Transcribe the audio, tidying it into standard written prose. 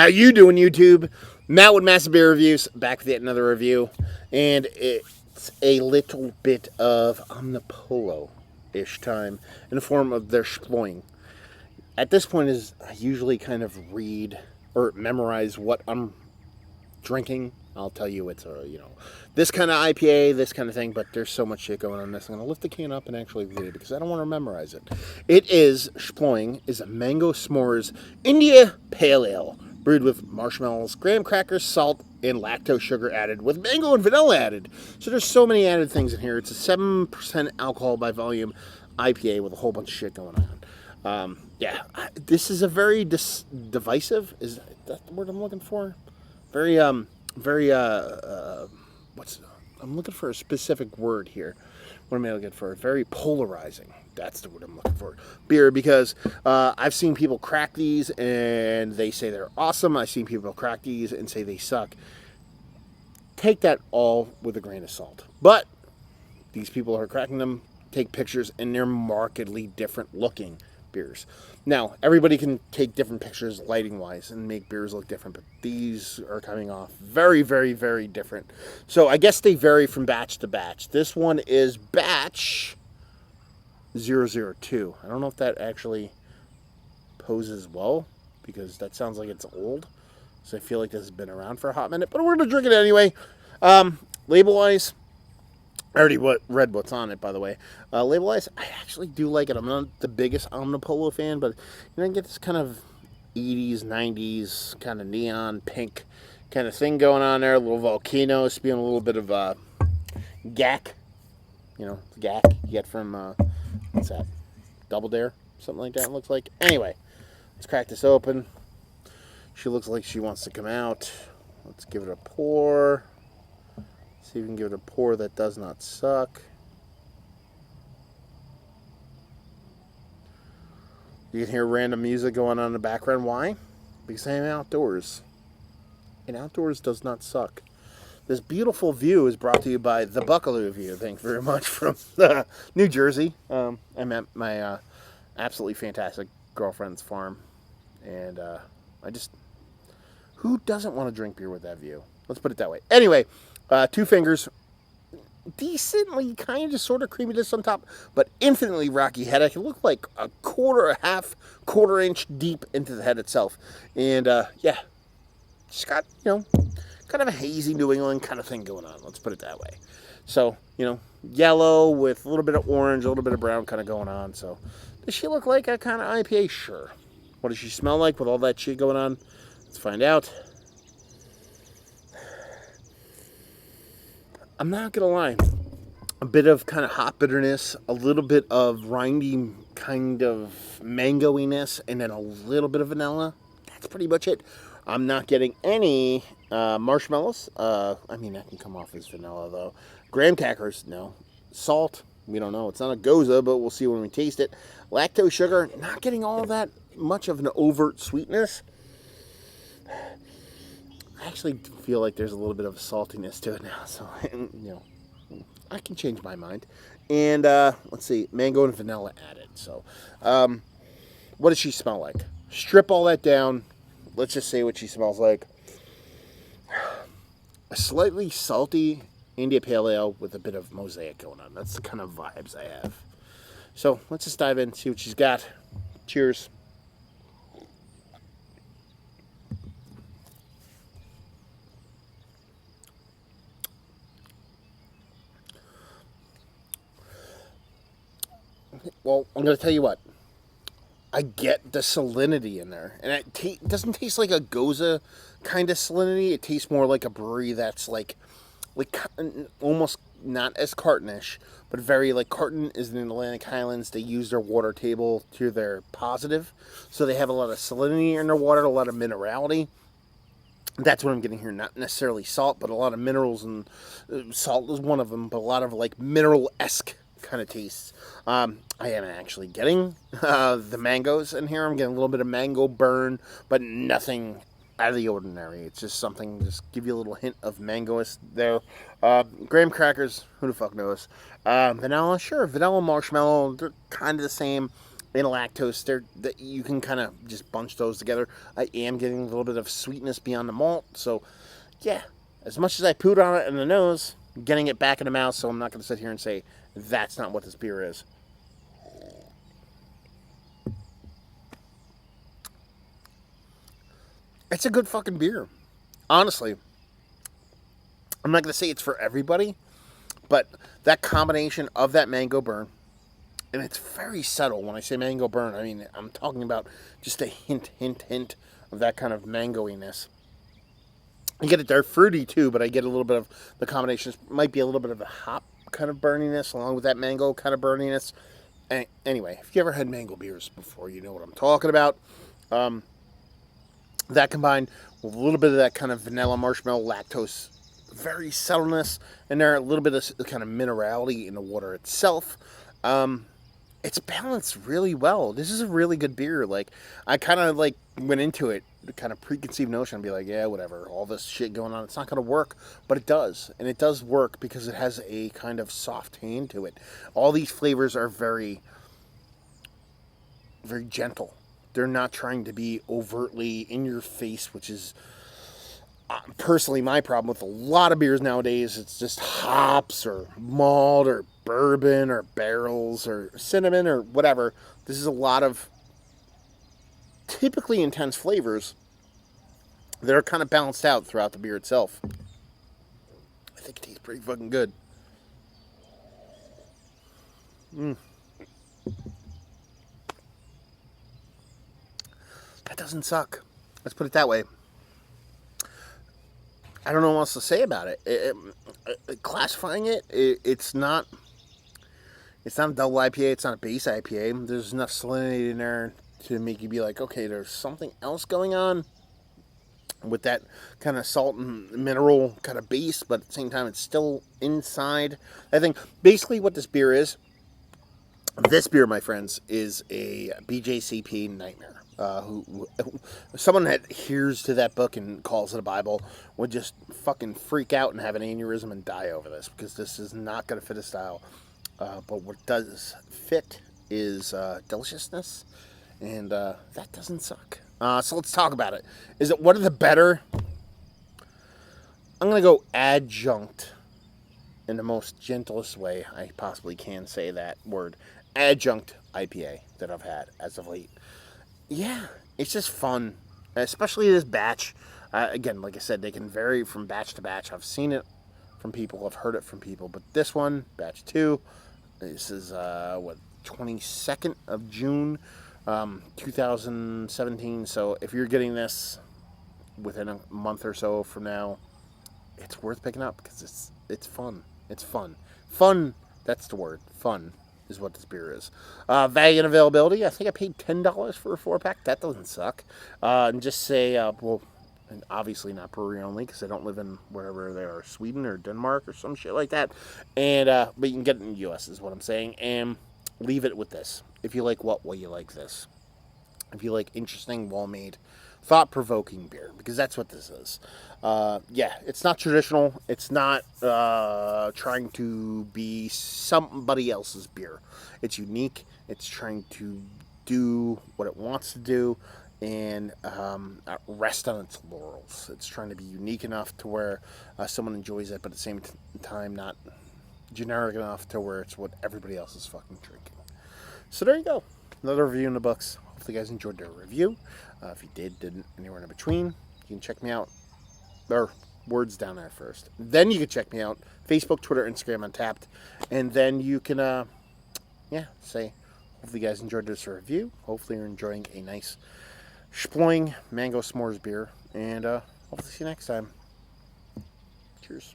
How you doing, YouTube? Matt with Massive Beer Reviews, back with yet another review, and it's a little bit of Omnipollo-ish time in the form of their Shploing. At this point, I usually kind of read or memorize what I'm drinking. I'll tell you it's this kind of IPA, this kind of thing, but there's so much shit going on this. I'm going to lift the can up and actually read it because I don't want to memorize it. It is, Shploing is a Mango S'mores India Pale Ale, brewed with marshmallows, graham crackers, salt, and lactose sugar added, with mango and vanilla added. So there's so many added things in here. It's a 7% alcohol by volume IPA with a whole bunch of shit going on. This is a very divisive, is that the word I'm looking for? I'm looking for a specific word here. What am I looking for? Very polarizing. That's the word I'm looking for. Beer, because I've seen people crack these and they say they're awesome. I've seen people crack these and say they suck. Take that all with a grain of salt. But these people who are cracking them take pictures and they're markedly different looking beers. Now, everybody can take different pictures lighting-wise and make beers look different, but these are coming off very, very, very different. So I guess they vary from batch to batch. This one is batch 002. I don't know if that actually poses well, because that sounds like it's old. So I feel like this has been around for a hot minute, but we're going to drink it anyway. Label-wise, I already read what's on it, by the way. Label-wise, I actually do like it. I'm not the biggest Omnipollo fan, but I get this kind of 80s, 90s kind of neon pink kind of thing going on there. A little volcano, spewing a little bit of gack. Gack you get from, what's that? Double Dare? Something like that it looks like. Anyway, let's crack this open. She looks like she wants to come out. Let's give it a pour. See if we can give it a pour that does not suck. You can hear random music going on in the background. Why? Because I'm outdoors. And outdoors does not suck. This beautiful view is brought to you by the Buckaloo View. Thank you very much, from New Jersey. I'm at my absolutely fantastic girlfriend's farm. And who doesn't want to drink beer with that view? Let's put it that way. Anyway. 2 fingers, decently kind of sort of creaminess on top, but infinitely rocky head. I can look like a quarter inch deep into the head itself. And just got, kind of a hazy New England kind of thing going on. Let's put it that way. So, yellow with a little bit of orange, a little bit of brown kind of going on. So, does she look like a kind of IPA? Sure. What does she smell like with all that shit going on? Let's find out. I'm not going to lie, a bit of kind of hot bitterness, a little bit of rindy kind of mangoiness, and then a little bit of vanilla. That's pretty much it. I'm not getting any marshmallows. I mean, that can come off as vanilla, though. Graham crackers, no. Salt, we don't know. It's not a goza, but we'll see when we taste it. Lactose sugar, not getting all that much of an overt sweetness. I actually feel like there's a little bit of saltiness to it now, so, I can change my mind. And, let's see, mango and vanilla added. So, what does she smell like? Strip all that down. Let's just say what she smells like. A slightly salty India Pale Ale with a bit of mosaic going on. That's the kind of vibes I have. So, let's just dive in, see what she's got. Cheers. Well, I'm going to tell you what. I get the salinity in there. And it doesn't taste like a goza kind of salinity. It tastes more like a brewery that's like almost not as cartonish, but very like Carton is in the Atlantic Highlands. They use their water table to their positive. So they have a lot of salinity in their water, a lot of minerality. That's what I'm getting here. Not necessarily salt, but a lot of minerals, and salt is one of them, but a lot of like mineral-esque kind of tastes. I am actually getting the mangoes in here. I'm getting a little bit of mango burn, but nothing out of the ordinary. It's just something, just give you a little hint of mangoist there. Graham crackers, who the fuck knows? Vanilla, sure. Vanilla marshmallow, they're kind of the same. and lactose. That you can kind of just bunch those together. I am getting a little bit of sweetness beyond the malt, so yeah. As much as I pooed on it in the nose, getting it back in the mouth. So I'm not going to sit here and say that's not what this beer is. It's a good fucking beer, honestly. I'm not going to say it's for everybody, but that combination of that mango burn, and it's very subtle. When I say mango burn, I mean, I'm talking about just a hint of that kind of mangoiness. I get it there fruity too, but I get a little bit of the combination. Might be a little bit of the hop kind of burniness along with that mango kind of burniness. Anyway, if you ever had mango beers before, you know what I'm talking about. That combined with a little bit of that kind of vanilla marshmallow lactose, very subtleness, and there a little bit of kind of minerality in the water itself. It's balanced really well. This is a really good beer. Like, I kind of like went into it, the kind of preconceived notion, and be like, yeah, whatever, all this shit going on, it's not going to work, but it does, and it does work because it has a kind of soft hand to it. All these flavors are very, very gentle. They're not trying to be overtly in your face, which is personally my problem with a lot of beers nowadays. It's just hops or malt or bourbon or barrels or cinnamon or whatever. This is a lot of typically intense flavors that are kind of balanced out throughout the beer itself. I think it tastes pretty fucking good. That doesn't suck. Let's put it that way. I don't know what else to say about it. Classifying it, it's not. It's not a double IPA. It's not a base IPA. There's enough salinity in there to make you be like, okay, there's something else going on with that kind of salt and mineral kind of base, but at the same time, it's still inside. I think basically what this beer is. This beer, my friends, is a BJCP nightmare. Someone that adheres to that book and calls it a Bible would just fucking freak out and have an aneurysm and die over this, because this is not going to fit a style. But what does fit is deliciousness, and that doesn't suck. So let's talk about it. Is it one of the better? I'm going to go adjunct in the most gentlest way I possibly can say that word. Adjunct IPA that I've had as of late. Yeah, it's just fun, especially this batch. Again, like I said, they can vary from batch to batch. I've seen it from people, I've heard it from people, but this one, batch 2, this is 22nd of June, 2017. So if you're getting this within a month or so from now, it's worth picking up because it's fun. It's fun. Fun. That's the word. Fun is what this beer is. Value and availability. I think I paid $10 for a 4-pack. That doesn't suck. And just say, well, and obviously not brewery only because I don't live in wherever they are, Sweden or Denmark or some shit like that. And but you can get it in the U.S. is what I'm saying. And leave it with this. If you like what, well, you like this. If you like interesting, well-made, thought-provoking beer, because that's what this is. Yeah, it's not traditional. It's not trying to be somebody else's beer. It's unique. It's trying to do what it wants to do and rest on its laurels. It's trying to be unique enough to where someone enjoys it, but at the same time not generic enough to where it's what everybody else is fucking drinking. So there you go. Another review in the books. Hopefully you guys enjoyed the review. If you didn't, anywhere in between, you can check me out. Or words down there first. Then you can check me out. Facebook, Twitter, Instagram, Untapped. And then you can, say, hopefully you guys enjoyed this review. Hopefully you're enjoying a nice Shploing mango s'mores beer. And hopefully see you next time. Cheers.